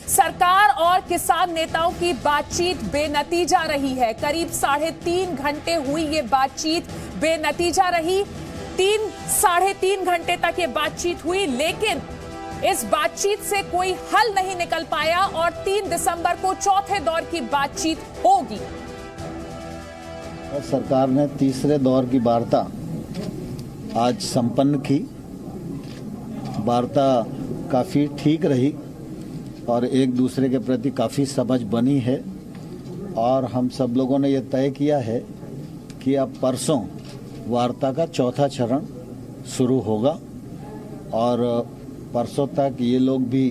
सरकार और किसान नेताओं की बातचीत बेनतीजा रही है। करीब 3.5 घंटे हुई ये बातचीत बेनतीजा रही। 3-3.5 घंटे तक ये बातचीत हुई, लेकिन इस बातचीत से कोई हल नहीं निकल पाया और 3 दिसंबर को चौथे दौर की बातचीत होगी। सरकार ने तीसरे दौर की वार्ता आज संपन्न की। वार्ता काफ़ी ठीक रही और एक दूसरे के प्रति काफ़ी समझ बनी है और हम सब लोगों ने ये तय किया है कि अब परसों वार्ता का चौथा चरण शुरू होगा और परसों तक ये लोग भी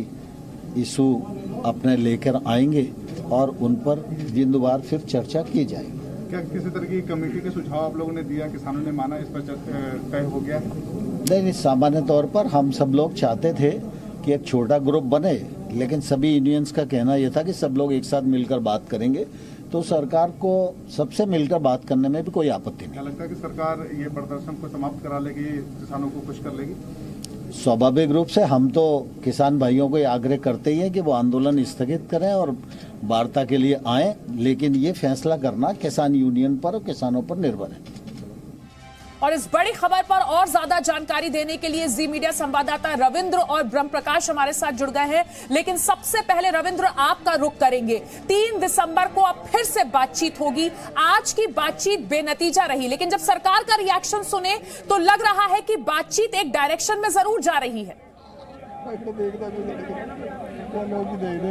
इशू अपने लेकर आएंगे और उन पर जिंदवार फिर चर्चा की जाएगी। क्या किसी तरह की कमेटी के सुझाव आप लोगों ने दिया, किसानों ने माना, इस पर तय हो गया? नहीं, सामान्य तौर पर हम सब लोग चाहते थे कि एक छोटा ग्रुप बने, लेकिन सभी यूनियंस का कहना यह था कि सब लोग एक साथ मिलकर बात करेंगे, तो सरकार को सबसे मिलकर बात करने में भी कोई आपत्ति नहीं। क्या लगता है कि सरकार ये प्रदर्शन को समाप्त करा लेगी, किसानों को खुश कर लेगी? स्वाभाविक रूप से हम तो किसान भाइयों को आग्रह करते ही हैं कि वो आंदोलन स्थगित करें और वार्ता के लिए आएं, लेकिन ये फैसला करना किसान यूनियन पर और किसानों पर निर्भर है। और इस बड़ी खबर पर और ज्यादा जानकारी देने के लिए जी मीडिया संवाददाता रविंद्र और ब्रह्म प्रकाश हमारे साथ जुड़ गए हैं। लेकिन सबसे पहले रविंद्र, आपका रुख करेंगे। 3 दिसंबर को अब फिर से बातचीत होगी। आज की बातचीत बेनतीजा रही, लेकिन जब सरकार का रिएक्शन सुने तो लग रहा है कि बातचीत एक डायरेक्शन में जरूर जा रही है।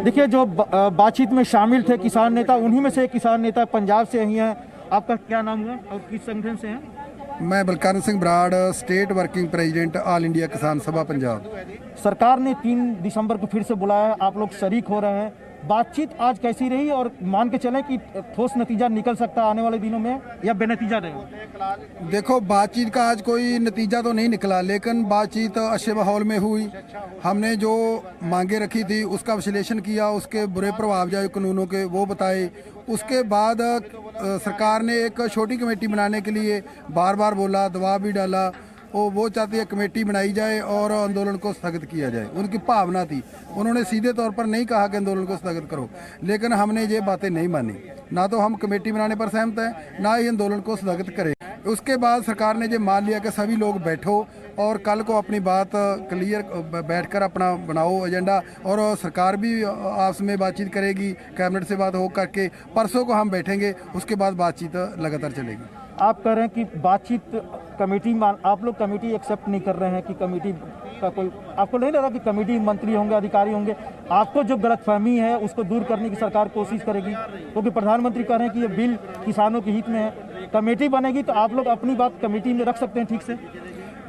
देखिए, जो बातचीत में शामिल थे किसान नेता, उन्हीं में से किसान नेता पंजाब से ही हैं। आपका क्या नाम है और किस संगठन से हैं? मैं Balkaran Singh Brar, state working president, all India किसान सभा पंजाब। सरकार ने 3 दिसंबर को फिर से बुलाया है, आप लोग शरीक हो रहे हैं। बातचीत आज कैसी रही और मान के चलें कि ठोस नतीजा निकल सकता है आने वाले दिनों में या बेनतीजा रहेगा? देखो, बातचीत का आज कोई नतीजा तो नहीं निकला, लेकिन बातचीत अच्छे माहौल में हुई। हमने जो मांगे रखी थी उसका विश्लेषण किया, उसके बुरे प्रभाव जो कानूनों के वो बताए। उसके बाद सरकार ने एक छोटी कमेटी बनाने के लिए बार बार बोला, दबाव भी डाला। वो चाहती है कमेटी बनाई जाए और आंदोलन को स्थगित किया जाए, उनकी भावना थी। उन्होंने सीधे तौर पर नहीं कहा कि आंदोलन को स्थगित करो, लेकिन हमने ये बातें नहीं मानी। ना तो हम कमेटी बनाने पर सहमत हैं, ना ही आंदोलन को स्थगित करें। उसके बाद सरकार ने ये मान लिया कि सभी लोग बैठो और कल को अपनी बात क्लियर बैठकर अपना बनाओ एजेंडा, और सरकार भी आपस में बातचीत करेगी, कैबिनेट से बात हो करके परसों को हम बैठेंगे। उसके बाद बातचीत लगातार चलेगी। आप कह रहे हैं कि बातचीत कमेटी आप लोग कमेटी एक्सेप्ट नहीं कर रहे हैं कि कमेटी का कोई, आपको नहीं लगा कि कमेटी मंत्री होंगे, अधिकारी होंगे? आपको जो गलतफहमी है उसको दूर करने की सरकार कोशिश करेगी, क्योंकि प्रधानमंत्री कह रहे हैं कि ये बिल किसानों के हित में है। कमेटी बनेगी तो आप लोग अपनी बात कमेटी में रख सकते हैं ठीक से?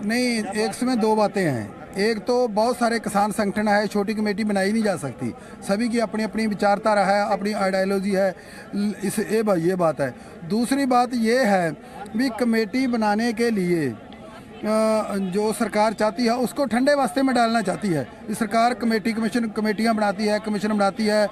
नहीं, एक समय 2 बातें हैं। एक तो बहुत सारे किसान संगठन है, छोटी कमेटी बनाई नहीं जा सकती। सभी की अपनी अपनी विचारधारा है, अपनी आइडियोलॉजी है, ये बात है। दूसरी बात ये है भी कमेटी बनाने के लिए जो सरकार चाहती है उसको ठंडे वास्ते में डालना चाहती है। सरकार कमेटियां बनाती है, कमीशन बनाती है,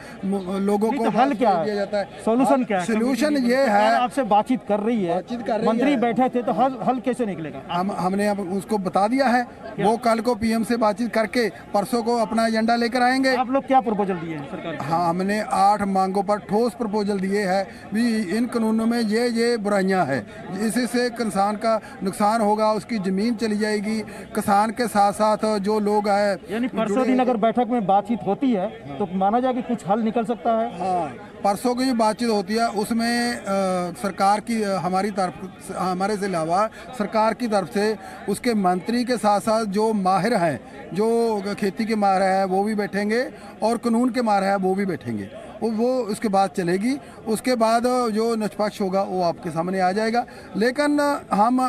लोगों को हल क्या दिया जाता है। सोल्यूशन क्या है? सोल्यूशन ये है, आपसे बातचीत कर रही है, मंत्री बैठे थे, तो हल कैसे निकलेगा? हमने अब उसको बता दिया है, वो कल को पीएम से बातचीत करके परसों को अपना एजेंडा लेकर आएंगे। आप लोग क्या प्रपोजल दिए हैं सरकार को? हाँ, हमने 8 मांगों पर ठोस प्रपोजल दिए हैं भी इन कानूनों में ये बुराइयां हैं, इससे किसान का नुकसान होगा, उसकी जमीन चली जाएगी। किसान के साथ साथ जो लोग आए, यानी परसों दिन अगर बैठक में बातचीत होती है तो माना जाए कि कुछ हल निकल सकता है। हाँ, परसों की जो बातचीत होती है उसमें सरकार की हमारे से अलावा सरकार की तरफ से उसके मंत्री के साथ साथ जो माहिर हैं, जो खेती के माहिर हैं वो भी बैठेंगे और कानून के माहिर हैं वो भी बैठेंगे। वो उसके बाद चलेगी। उसके बाद जो निष्पक्ष होगा वो आपके सामने आ जाएगा। लेकिन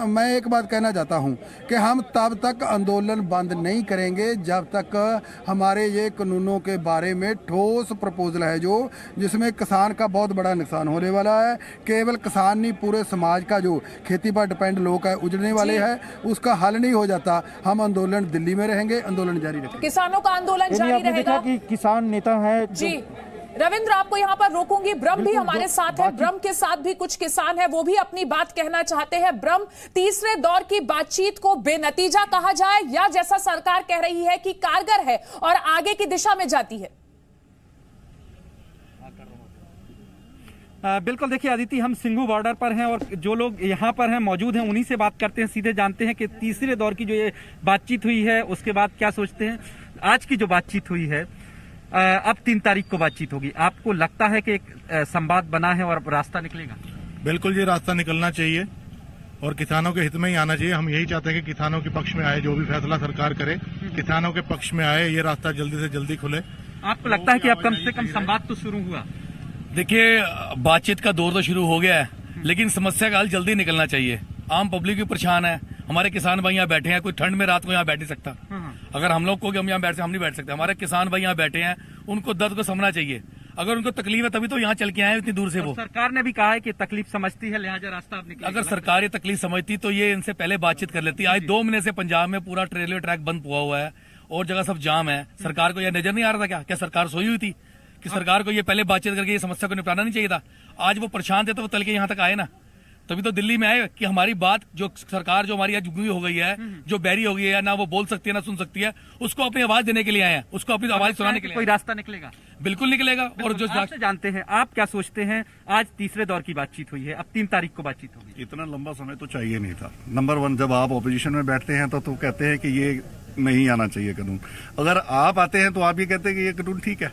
मैं एक बात कहना चाहता हूँ कि हम तब तक आंदोलन बंद नहीं करेंगे जब तक हमारे ये कानूनों के बारे में ठोस प्रपोजल है जिसमें किसान का बहुत बड़ा नुकसान होने वाला है। केवल किसान नहीं, पूरे समाज का जो खेती पर डिपेंड लोग है, उजड़ने वाले हैं, उसका हल नहीं हो जाता। हम आंदोलन दिल्ली में रहेंगे, आंदोलन जारी रखेंगे। किसानों का आंदोलन जारी रहेगा। देखा कि किसान नेता है जी। रविंद्र, आपको यहाँ पर रोकूंगी। ब्रह्म भी हमारे साथ है, ब्रह्म के साथ भी कुछ किसान है, वो भी अपनी बात कहना चाहते हैं। ब्रह्म, तीसरे दौर की बातचीत को बेनतीजा कहा जाए या जैसा सरकार कह रही है कि कारगर है और आगे की दिशा में जाती है? बिल्कुल, देखिए अदिति, हम सिंघू बॉर्डर पर हैं और जो लोग यहाँ पर हैं मौजूद हैं उन्हीं से बात करते हैं, सीधे जानते हैं कि तीसरे दौर की जो ये बातचीत हुई है उसके बाद क्या सोचते हैं। आज की जो बातचीत हुई है, अब 3 तारीख को बातचीत होगी, आपको लगता है कि एक संवाद बना है और रास्ता निकलेगा? बिल्कुल, ये रास्ता निकलना चाहिए और किसानों के हित में ही आना चाहिए। हम यही चाहते हैं कि किसानों के पक्ष में आए, जो भी फैसला सरकार करे किसानों के पक्ष में आए, ये रास्ता जल्दी से जल्दी खुले। आपको लगता है कि अब कम से कम संवाद तो शुरू हुआ? देखिए, बातचीत का दौर तो शुरू हो गया है, लेकिन समस्या का हल जल्दी निकलना चाहिए। आम पब्लिक भी परेशान है, हमारे किसान भाई यहाँ बैठे हैं, कोई ठंड में रात को यहाँ बैठ नहीं सकता। अगर हम लोग को कि हम यहाँ बैठ सकते, हम नहीं बैठ सकते। हमारे किसान भाई यहाँ बैठे हैं, उनको दर्द को समझना चाहिए। अगर उनको तकलीफ है तभी तो यहाँ चल के आए इतनी दूर से। वो सरकार ने भी कहा है कि तकलीफ समझती है, लिहाजा रास्ता अब निकलेगा। अगर सरकार ये तकलीफ समझती तो ये इनसे पहले बातचीत कर लेती। आज 2 महीने से पंजाब में पूरा रेलवे ट्रैक बंद हुआ है और जगह सब जाम है। सरकार को यह नजर नहीं आ रहा था क्या सरकार सोई हुई थी कि सरकार को ये पहले बातचीत करके ये समस्या को निपटाना नहीं चाहिए था? आज वो परेशान थे तो वो तल के यहाँ तक आए ना, तभी तो दिल्ली में आए कि हमारी बात, जो सरकार जो हमारी आज गुंगी हो गई है, जो बैरी हो गई है, ना वो बोल सकती है ना सुन सकती है, उसको अपनी आवाज देने के लिए आए हैं, उसको अपनी आवाज सुनाने के लिए। कोई रास्ता निकलेगा? बिल्कुल निकलेगा। और जो आपसे जानते हैं, आप क्या सोचते हैं? आज तीसरे दौर की बातचीत हुई है, अब 3 तारीख को बातचीत होगी। इतना लंबा समय तो चाहिए नहीं था। नंबर 1, जब आप ऑपोजिशन में बैठते हैं तो कहते हैं कि ये नहीं आना चाहिए कानून। अगर आप आते हैं तो आप ये कहते हैं कि ये कानून ठीक है।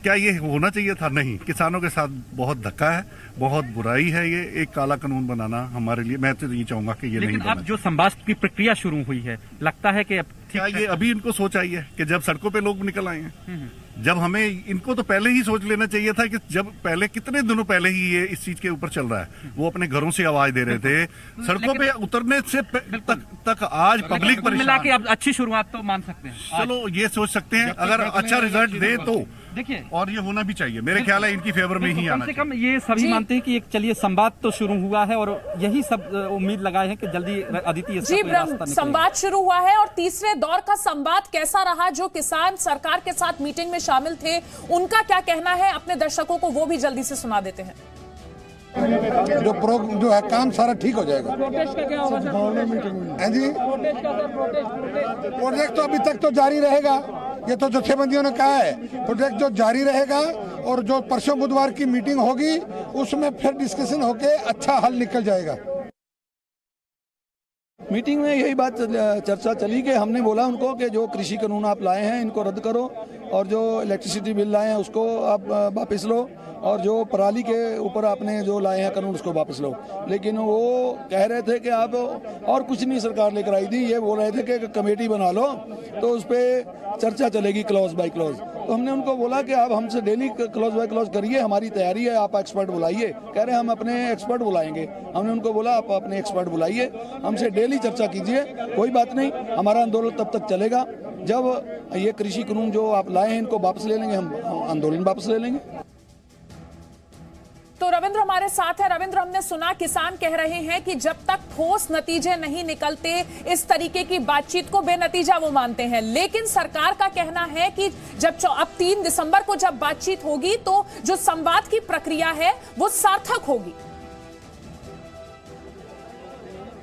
क्या ये होना चाहिए था? नहीं। किसानों के साथ बहुत धक्का है, बहुत बुराई है। ये एक काला कानून बनाना हमारे लिए, मैं तो ये चाहूंगा कि ये नहीं बनना। अब जो संवाद की प्रक्रिया शुरू हुई है, लगता है कि अब क्या ये अभी इनको सोच आई है कि जब सड़कों पे लोग निकल आए हैं? जब हमें इनको तो पहले ही सोच लेना चाहिए था कि जब पहले, कितने दिनों पहले ही ये इस चीज के ऊपर चल रहा है। वो अपने घरों से आवाज दे रहे थे, सड़कों पे उतरने से तक आज पब्लिक परेशान। मिला के अब अच्छी शुरुआत तो मान सकते हैं। चलो ये सोच सकते हैं, अगर अच्छा रिजल्ट दे तो देखिए, और ये होना भी चाहिए। मेरे ख्याल है इनकी फेवर में ही आना चाहिए। कम से कम ये सभी मानते हैं कि एक चलिए संवाद तो शुरू हुआ है और यही सब उम्मीद लगाए हैं कि जल्दी अदिति जी संवाद शुरू हुआ है। और तीसरे दौर का संवाद कैसा रहा? जो किसान सरकार के साथ मीटिंग में शामिल थे, उनका क्या कहना है अपने दर्शकों को, वो भी जल्दी से सुना देते हैं। जो है काम सारा ठीक हो जाएगा। प्रोटेस्ट का क्या होगा सर? जी, प्रोजेक्ट तो अभी तक तो जारी रहेगा। ये तो जथेबंदियों ने कहा है, प्रोजेक्ट जो जारी रहेगा और जो परसों बुधवार की मीटिंग होगी उसमें फिर डिस्कशन होके अच्छा हल निकल जाएगा। मीटिंग में यही बात चर्चा चली कि हमने बोला उनको कि जो कृषि कानून आप लाए हैं इनको रद्द करो और जो इलेक्ट्रिसिटी बिल लाए हैं उसको आप वापस लो और जो पराली के ऊपर आपने जो लाए हैं कानून उसको वापस लो। लेकिन वो कह रहे थे कि आप, और कुछ नहीं सरकार लेकर आई थी, ये बोल रहे थे कि कमेटी बना लो तो उस पर चर्चा चलेगी क्लॉज बाय क्लॉज। तो हमने उनको बोला कि आप हमसे डेली क्लॉज बाय क्लॉज करिए, हमारी तैयारी है, आप एक्सपर्ट बुलाइए। कह रहे हम अपने एक्सपर्ट बुलाएंगे। हमने उनको बोला आप अपने एक्सपर्ट बुलाइए, हमसे डेली चर्चा कीजिए, कोई बात नहीं, हमारा आंदोलन तब तक चलेगा जब ये कृषि कानून जो आप लाए हैं इनको वापस ले लेंगे, हम आंदोलन वापस ले लेंगे। तो रविंद्र हमारे साथ है। रविंद्र, हमने सुना किसान कह रहे हैं कि जब तक ठोस नतीजे नहीं निकलते इस तरीके की बातचीत को बेनतीजा वो मानते हैं, लेकिन सरकार का कहना है कि जब अब 3 दिसंबर को जब बातचीत होगी तो जो संवाद की प्रक्रिया है वो सार्थक होगी।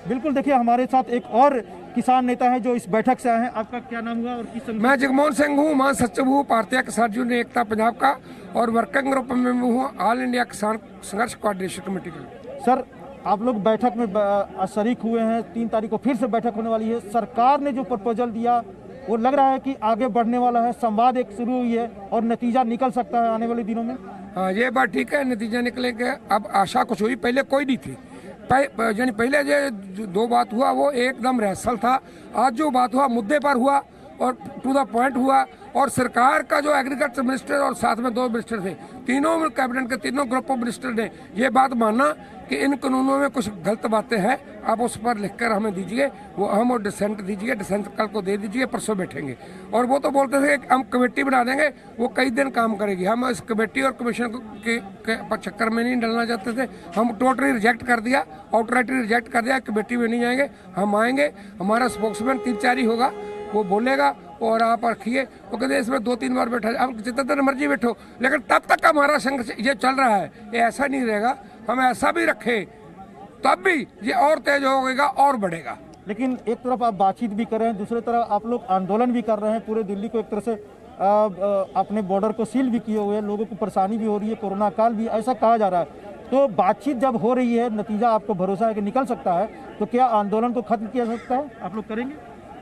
बिल्कुल, देखिए हमारे साथ एक और किसान नेता है जो इस बैठक से आए हैं। आपका क्या नाम हुआ और किस? मैं जगमोहन सिंह हूँ, मां सचिव हूँ भारतीय किसान यूनियन एकता पंजाब का और वर्किंग ग्रुप में हूँ ऑल इंडिया किसान संघर्ष कोऑर्डिनेशन कमेटी का। सर, आप लोग बैठक में शरीक हुए हैं, 3 तारीख को फिर से बैठक होने वाली है। सरकार ने जो प्रपोजल दिया वो लग रहा है कि आगे बढ़ने वाला है, संवाद एक शुरू हुई है और नतीजा निकल सकता है आने वाले दिनों में। हाँ, ये बात ठीक है, नतीजा निकलेंगे। अब आशा कुछ हुई, पहले कोई नहीं थी। यानी पहले जो 2 बात हुआ वो एकदम रिहर्सल था। आज जो बात हुआ मुद्दे पर हुआ और टू द पॉइंट हुआ। और सरकार का जो एग्रीकल्चर मिनिस्टर और साथ में 2 मिनिस्टर थे, तीनों कैबिनेट के तीनों ग्रुप ऑफ मिनिस्टर ने ये बात माना कि इन कानूनों में कुछ गलत बातें हैं, आप उस पर लिखकर हमें दीजिए, वो हम और डिसेंट दीजिए, डिसेंट कल को दे दीजिए, परसों बैठेंगे। और वो तो बोलते थे कि हम कमेटी बना देंगे, वो कई दिन काम करेगी। हम इस कमेटी और कमीशन के चक्कर में नहीं डलना चाहते थे। हम टोटली रिजेक्ट कर दिया, आउटराइटली रिजेक्ट कर दिया, कमेटी में नहीं जाएंगे। हम आएंगे, हमारा स्पोक्समैन 3-4 ही होगा, वो बोलेगा और आप रखिए। वो कहते इसमें 2-3 बार बैठा, अब जितना देर मर्जी बैठो, लेकिन तब तक हमारा संघर्ष ये चल रहा है, ये ऐसा नहीं रहेगा। हम ऐसा भी रखें तब भी ये और तेज होगा और बढ़ेगा। लेकिन एक तरफ आप बातचीत भी कर रहे हैं, दूसरी तरफ आप लोग आंदोलन भी कर रहे हैं, पूरे दिल्ली को एक तरह से अपने बॉर्डर को सील भी किए हुए हैं, लोगों को परेशानी भी हो रही है, कोरोना काल भी, ऐसा कहा जा रहा है। तो बातचीत जब हो रही है, नतीजा आपको भरोसा है कि निकल सकता है, तो क्या आंदोलन को खत्म किया सकता है? आप लोग करेंगे?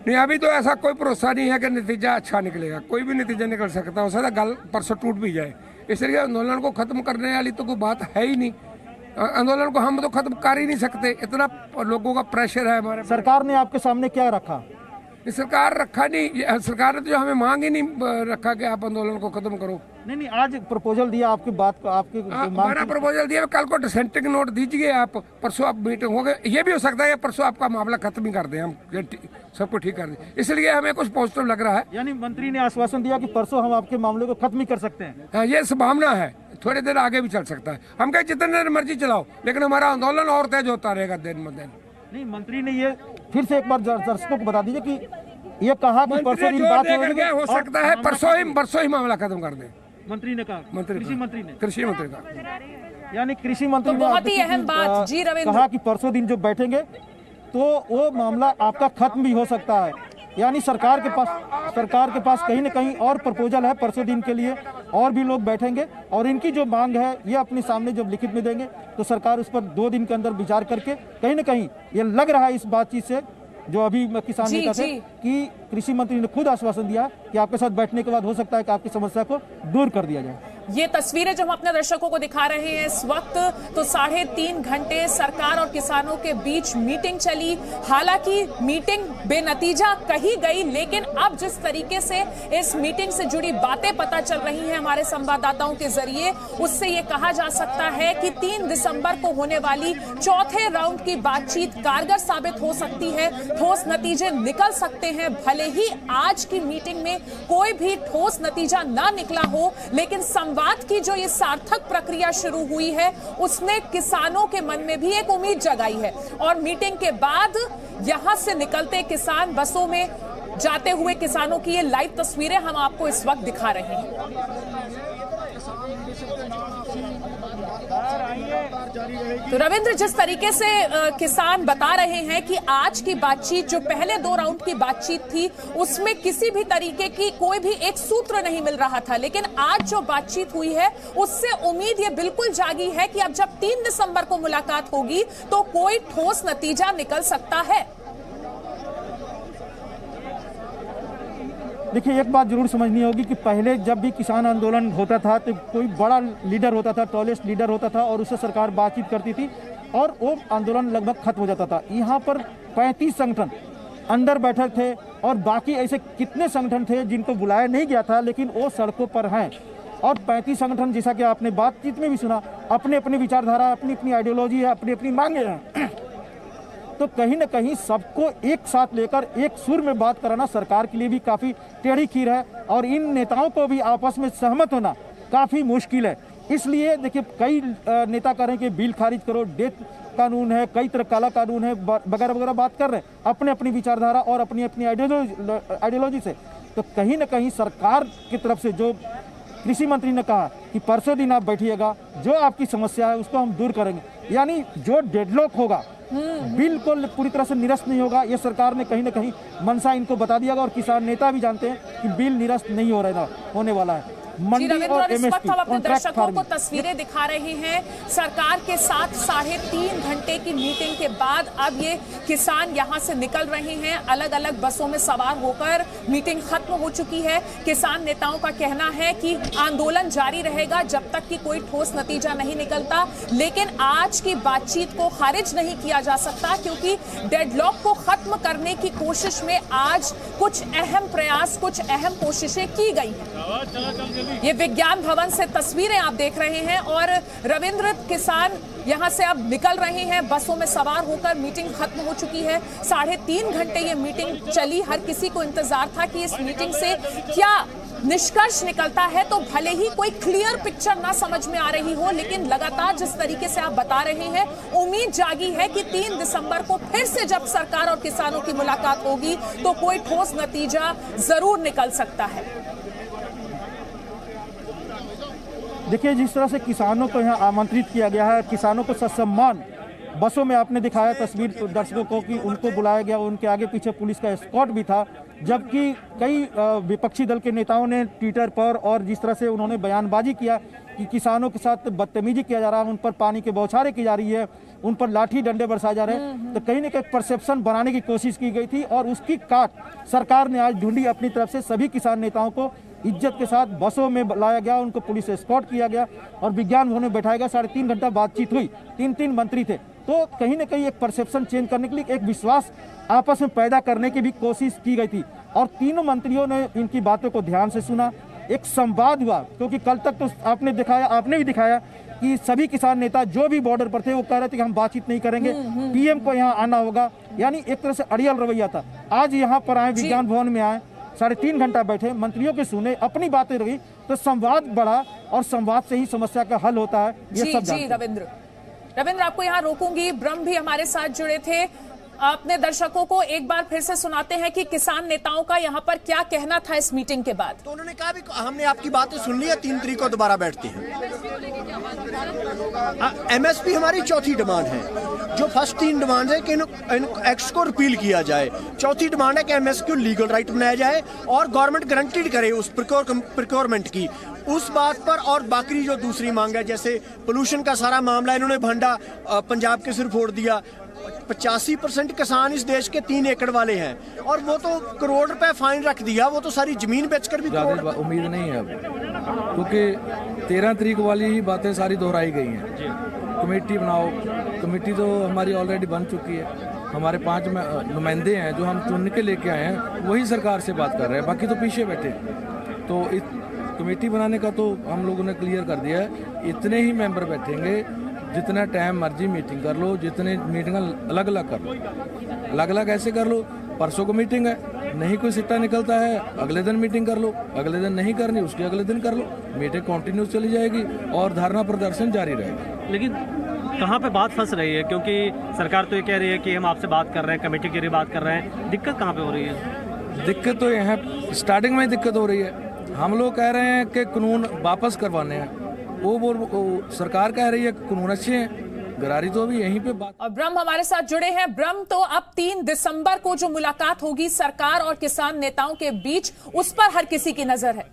नहीं, अभी तो ऐसा कोई भरोसा नहीं है कि नतीजा अच्छा निकलेगा। कोई भी नतीजा निकल सकता है, हो सकता है गल परसों टूट भी जाए। इसलिए आंदोलन को खत्म करने वाली तो कोई बात है ही नहीं। आंदोलन को हम तो खत्म कर ही नहीं सकते, इतना लोगों का प्रेशर है हमारे। सरकार ने आपके सामने क्या रखा? सरकार रखा नहीं, सरकार ने तो हमें मांग ही नहीं रखा कि आप आंदोलन को खत्म करो। नहीं, आज प्रपोजल दिया, आपकी बात को, आपकी हमारा प्रपोजल दिया, कल को डिसेंटिंग नोट दीजिए आप, परसों आप मीटिंग हो गए। ये भी हो सकता है परसों आपका मामला खत्म ही कर दें, हम सबको ठीक कर दें। इसलिए हमें कुछ पॉजिटिव लग रहा है। यानी मंत्री ने आश्वासन दिया कि परसों हम आपके मामले को खत्म ही कर सकते हैं। हाँ, ये संभावना है, थोड़ी देर आगे भी चल सकता है। हम कहें जितने देर मर्जी चलाओ, लेकिन हमारा आंदोलन और तेज होता रहेगा दिन ब दिन। नहीं, मंत्री ने ये फिर से एक बार दर्शकों को बता दीजिए कि ये कहा कि परसों दिन बात हो सकता है परसों ही मामला खत्म कर दे। मंत्री ने कहा, कृषि मंत्री का, यानी कृषि मंत्री तो बहुत ही अहम बात जी रविंद्र कहा कि परसों दिन जो बैठेंगे तो वो मामला आपका खत्म भी हो सकता है। यानी सरकार के पास कहीं न कहीं और प्रपोजल है परसों दिन के लिए, और भी लोग बैठेंगे और इनकी जो मांग है ये अपने सामने जब लिखित में देंगे तो सरकार उस पर 2 दिन के अंदर विचार करके, कहीं न कहीं ये लग रहा है इस बातचीत से जो अभी किसान नेता थे कि कृषि मंत्री ने खुद आश्वासन दिया कि आपके साथ बैठने के बाद हो सकता है कि आपकी समस्या को दूर कर दिया जाए। ये तस्वीरें जो हम अपने दर्शकों को दिखा रहे हैं इस वक्त, तो 3.5 घंटे सरकार और किसानों के बीच मीटिंग चली। हालांकि मीटिंग बेनतीजा कही गई, लेकिन अब जिस तरीके से इस मीटिंग से जुड़ी बातें पता चल रही हैं हमारे संवाददाताओं के जरिए, उससे ये कहा जा सकता है कि 3 दिसंबर को होने वाली चौथे राउंड की बातचीत कारगर साबित हो सकती है। ठोस नतीजे निकल सकते हैं, भले ही आज की मीटिंग में कोई भी ठोस नतीजा ना निकला हो, लेकिन संवाद की जो ये सार्थक प्रक्रिया शुरू हुई है उसने किसानों के मन में भी एक उम्मीद जगाई है। और मीटिंग के बाद यहां से निकलते किसान, बसों में जाते हुए किसानों की ये लाइव तस्वीरें हम आपको इस वक्त दिखा रहे हैं। तो रविंद्र, जिस तरीके से किसान बता रहे हैं कि आज की बातचीत, जो पहले 2 राउंड की बातचीत थी, उसमें किसी भी तरीके की कोई भी एक सूत्र नहीं मिल रहा था, लेकिन आज जो बातचीत हुई है उससे उम्मीद ये बिल्कुल जागी है कि अब जब 3 दिसंबर को मुलाकात होगी तो कोई ठोस नतीजा निकल सकता है। देखिए, एक बात जरूर समझनी होगी कि पहले जब भी किसान आंदोलन होता था तो कोई बड़ा लीडर होता था, टॉलेस्ट लीडर होता था और उससे सरकार बातचीत करती थी और वो आंदोलन लगभग खत्म हो जाता था। यहाँ पर 35 संगठन अंदर बैठे थे और बाकी ऐसे कितने संगठन थे जिनको बुलाया नहीं गया था, लेकिन वो सड़कों पर हैं। और 35 संगठन, जैसा कि आपने बातचीत में भी सुना, अपनी अपनी विचारधारा, अपनी अपनी आइडियोलॉजी है, अपनी अपनी मांगे हैं। तो कहीं न कहीं सबको एक साथ लेकर एक सुर में बात कराना सरकार के लिए भी काफ़ी टेढ़ी खीर है और इन नेताओं को भी आपस में सहमत होना काफ़ी मुश्किल है। इसलिए देखिए, कई नेता कह रहे हैं कि बिल खारिज करो, डेथ कानून है, कई तरह काला कानून है, वगैरह वगैरह बात कर रहे हैं अपने अपनी विचारधारा और अपनी अपनी आइडियोलॉजी से। तो कहीं न कहीं सरकार की तरफ से जो कृषि मंत्री ने कहा कि परसों दिन आप बैठिएगा, जो आपकी समस्या है उसको हम दूर करेंगे, यानी जो डेडलॉक होगा बिल्कुल पूरी तरह से निरस्त नहीं होगा। ये सरकार ने कहीं ना कहीं मंशा इनको बता दिया और किसान नेता भी जानते हैं कि बिल निरस्त नहीं होने वाला है। मंडी और इस वक्त हम अपने दर्शकों को तस्वीरें दिखा रहे हैं सरकार के साथ 3.5 घंटे की मीटिंग के बाद अब ये किसान यहां से निकल रहे हैं अलग अलग बसों में सवार होकर। मीटिंग खत्म हो चुकी है। किसान नेताओं का कहना है कि आंदोलन जारी रहेगा जब तक कि कोई ठोस नतीजा नहीं निकलता, लेकिन आज की बातचीत को खारिज नहीं किया जा सकता क्योंकि डेडलॉक को खत्म करने की कोशिश में आज कुछ अहम प्रयास, कुछ अहम कोशिशें की गई हैं। ये विज्ञान भवन से तस्वीरें आप देख रहे हैं और रविंद्र, किसान यहां से अब निकल रहे हैं बसों में सवार होकर। मीटिंग खत्म हो चुकी है। 3.5 घंटे ये मीटिंग चली। हर किसी को इंतजार था कि इस मीटिंग से क्या निष्कर्ष निकलता है। तो भले ही कोई क्लियर पिक्चर ना समझ में आ रही हो, लेकिन लगातार जिस तरीके से आप बता रहे हैं, उम्मीद जागी है कि 3 दिसंबर को फिर से जब सरकार और किसानों की मुलाकात होगी तो कोई ठोस नतीजा जरूर निकल सकता है। देखिए, जिस तरह से किसानों को यहाँ आमंत्रित किया गया है, किसानों को ससम्मान बसों में आपने दिखाया तस्वीर दर्शकों को कि उनको बुलाया गया, उनके आगे पीछे पुलिस का एस्कॉर्ट भी था, जबकि कई विपक्षी दल के नेताओं ने ट्विटर पर और जिस तरह से उन्होंने बयानबाजी किया कि किसानों के साथ बदतमीजी किया जा रहा है, उन पर पानी के बौछारें की जा रही है, उन पर लाठी डंडे बरसाए जा रहे हैं, तो कहीं ना कहीं परसेप्शन बनाने की कोशिश की गई थी और उसकी काट सरकार ने आज ढूंढी। अपनी तरफ से सभी किसान नेताओं को इज्जत के साथ बसों में लाया गया, उनको पुलिस एस्कॉर्ट किया गया और विज्ञान भवन में बैठाया गया। 3.5 घंटा बातचीत हुई, 3 मंत्री थे, तो कहीं ना कहीं एक परसेप्शन चेंज करने के लिए, एक विश्वास आपस में पैदा करने की भी कोशिश की गई थी और तीनों मंत्रियों ने इनकी बातों को ध्यान से सुना। एक संवाद हुआ, क्योंकि कल तक तो आपने भी दिखाया कि सभी किसान नेता जो भी बॉर्डर पर थे वो कह रहे थे कि हम बातचीत नहीं करेंगे, पीएम को यहाँ आना होगा, यानी एक तरह से अड़ियल रवैया था। आज यहाँ पर आए, विज्ञान भवन में आए, 3.5 घंटा बैठे, मंत्रियों के सुने, अपनी बातें रही, तो संवाद बढ़ा और संवाद से ही समस्या का हल होता है, ये सब जानते हैं। रविंद्र आपको यहाँ रोकूंगी, ब्रह्म भी हमारे साथ जुड़े थे। अपने दर्शकों को एक बार फिर से सुनाते हैं कि किसान नेताओं का यहाँ पर क्या कहना था इस मीटिंग के बाद। तो उन्होंने कहा भी हमने आपकी बातें सुन ली है, 3 तारीख को दोबारा बैठते हैं। एमएसपी हमारी चौथी डिमांड है। जो फर्स्ट 3 डिमांड है कि इन एक्ट्स को रिपील किया जाए, चौथी डिमांड है कि एमएसपी को लीगल राइट बनाया जाए और गवर्नमेंट गारंटीड करे उस प्रिक्योरमेंट की, उस बात पर। और बाकी जो दूसरी मांग है, जैसे पोल्यूशन का सारा मामला इन्होंने भंडा पंजाब के सिर फोड़ दिया। 85% किसान इस देश के 3 एकड़ वाले हैं और वो तो करोड़ रुपए फाइन रख दिया, वो तो सारी जमीन बेचकर भी ज्यादा उम्मीद नहीं है अब, क्योंकि 13 तारीख वाली ही बातें सारी दोहराई गई हैं। कमेटी बनाओ, कमेटी तो हमारी ऑलरेडी बन चुकी है, हमारे 5 नुमाइंदे हैं जो हम चुन के लेके आए हैं, वही सरकार से बात कर रहे हैं, बाकी तो पीछे बैठे। तो इस कमेटी बनाने का तो हम लोगों ने क्लियर कर दिया है, इतने ही मेंबर बैठेंगे, जितना टाइम मर्जी मीटिंग कर लो, जितने मीटिंग अलग अलग कर लो, अलग अलग ऐसे कर लो। परसों को मीटिंग है, नहीं कोई सिट्टा निकलता है, अगले दिन मीटिंग कर लो, अगले दिन नहीं करनी उसके अगले दिन कर लो, मीटिंग कंटिन्यू चली जाएगी और धरना प्रदर्शन जारी रहेगा। लेकिन कहाँ पे बात फंस रही है, क्योंकि सरकार तो ये कह रही है कि हम आपसे बात कर रहे हैं, कमेटी के लिए बात कर रहे हैं, दिक्कत कहाँ पे हो रही है? दिक्कत तो यहाँ स्टार्टिंग में ही दिक्कत हो रही है। हम लोग कह रहे हैं कि कानून वापस करवाने हैं, वो सरकार कह रही है कानून अच्छे हैं, गरारी तो अभी यहीं पे बात। और ब्रह्म हमारे साथ जुड़े हैं। ब्रह्म, तो अब 3 दिसंबर को जो मुलाकात होगी सरकार और किसान नेताओं के बीच, उस पर हर किसी की नजर है।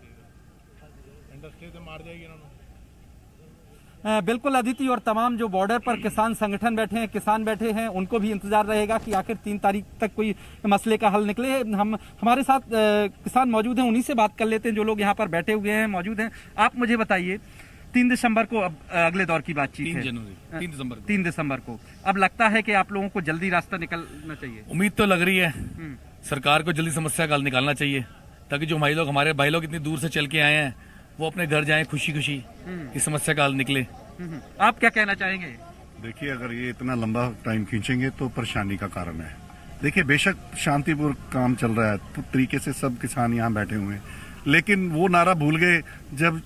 बिल्कुल अदिति, और तमाम जो बॉर्डर पर किसान संगठन बैठे हैं, किसान बैठे हैं, उनको भी इंतजार रहेगा कि आखिर 3 तारीख तक कोई मसले का हल निकले। हमारे साथ किसान मौजूद हैं, उन्हीं से बात कर लेते हैं जो लोग यहाँ पर बैठे हुए हैं, मौजूद हैं। आप मुझे बताइए, 3 दिसंबर को अब अगले दौर की बातचीत है, 3 दिसंबर को। अब लगता है कि आप लोगों को जल्दी रास्ता निकलना चाहिए? उम्मीद तो लग रही है, सरकार को जल्दी समस्या का हल निकालना चाहिए, ताकि जो हमारे भाई लोग इतनी दूर से चल के आए हैं वो अपने घर जाएं खुशी खुशी, इस समस्या का हल निकले। आप क्या कहना चाहेंगे? देखिए, अगर ये इतना लंबा टाइम खींचेंगे तो परेशानी का कारण है। देखिए, बेशक शांतिपूर्ण काम चल रहा है, तो तरीके से सब किसान यहाँ बैठे हुए हैं, लेकिन वो नारा भूल गए जब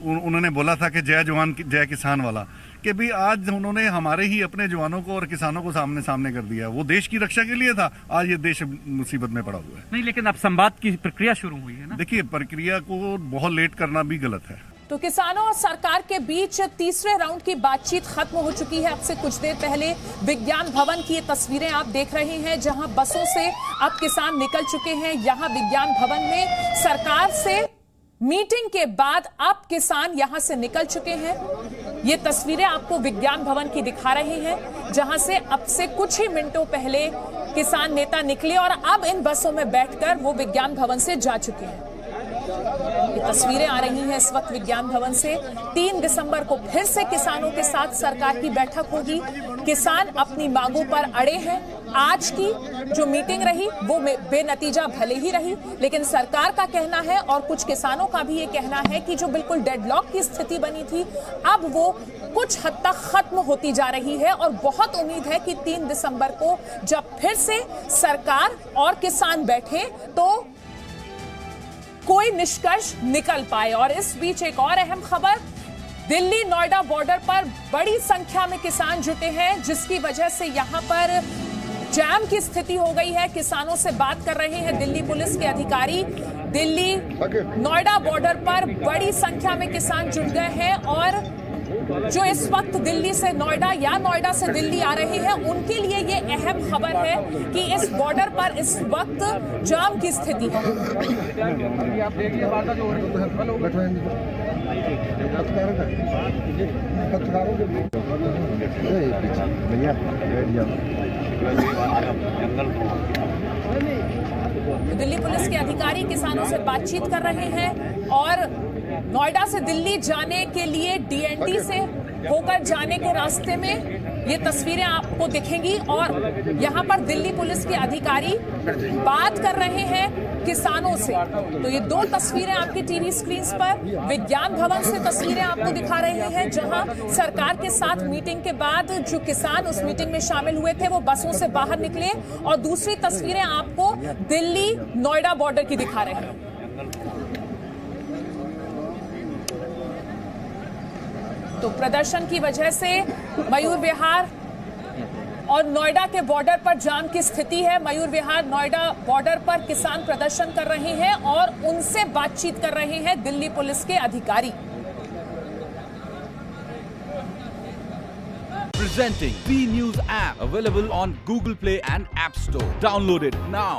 उन्होंने बोला था कि जय जवान जय किसान वाला, कि भी आज उन्होंने हमारे ही अपने जवानों को और किसानों को सामने कर दिया। वो देश की रक्षा के लिए था, आज ये देश मुसीबत में पड़ा हुआ है। नहीं, लेकिन अब संवाद की प्रक्रिया शुरू हुई है ना। देखिए, प्रक्रिया को बहुत लेट करना भी गलत है। तो किसानों और सरकार के बीच तीसरे राउंड की बातचीत खत्म हो चुकी है। अब से कुछ देर पहले विज्ञान भवन की ये तस्वीरें आप देख रहे हैं, जहां बसों से अब किसान निकल चुके हैं। यहां विज्ञान भवन में सरकार से मीटिंग के बाद अब किसान यहां से निकल चुके हैं। ये तस्वीरें आपको विज्ञान भवन की दिखा रहे हैं, जहां से अब से कुछ ही मिनटों पहले किसान नेता निकले और अब इन बसों में बैठकर वो विज्ञान भवन से जा चुके हैं। ये तस्वीरें आ रही हैं इस वक्त विज्ञान भवन से। 3 दिसंबर को फिर से किसानों के साथ सरकार की बैठक होगी। किसान अपनी मांगों पर अड़े हैं। आज की जो मीटिंग रही वो बेनतीजा भले ही रही, लेकिन सरकार का कहना है और कुछ किसानों का भी ये कहना है कि जो बिल्कुल डेडलॉक की स्थिति बनी थी, अब वो कुछ हद तक खत्म होती जा रही है। और बहुत उम्मीद है कि 3 दिसंबर को जब फिर से सरकार और किसान बैठे तो कोई निष्कर्ष निकल पाए। और इस बीच एक और अहम खबर, दिल्ली नोएडा बॉर्डर पर बड़ी संख्या में किसान जुटे हैं, जिसकी वजह से यहां पर जैम की स्थिति हो गई है। किसानों से बात कर रहे हैं दिल्ली पुलिस के अधिकारी। दिल्ली नोएडा बॉर्डर पर बड़ी संख्या में किसान जुट गए हैं और जो इस वक्त दिल्ली से नोएडा या नोएडा से दिल्ली आ रहे हैं उनके लिए ये अहम खबर है कि इस बॉर्डर पर इस वक्त जाम की स्थिति है। दिल्ली पुलिस के अधिकारी किसानों से बातचीत कर रहे हैं और नोएडा से दिल्ली जाने के लिए डीएनडी से होकर जाने के रास्ते में ये तस्वीरें आपको दिखेंगी और यहाँ पर दिल्ली पुलिस के अधिकारी बात कर रहे हैं किसानों से। तो ये दो तस्वीरें आपकी टीवी स्क्रीन पर विज्ञान भवन से तस्वीरें आपको दिखा रहे हैं, जहां सरकार के साथ मीटिंग के बाद जो किसान उस मीटिंग में शामिल हुए थे वो बसों से बाहर निकले, और दूसरी तस्वीरें आपको दिल्ली नोएडा बॉर्डर की दिखा रहे हैं। तो प्रदर्शन की वजह से मयूर विहार और नोएडा के बॉर्डर पर जाम की स्थिति है। मयूर विहार नोएडा बॉर्डर पर किसान प्रदर्शन कर रहे हैं और उनसे बातचीत कर रहे हैं दिल्ली पुलिस के अधिकारी। Presenting B News app, available on Google Play and App Store. Download it now.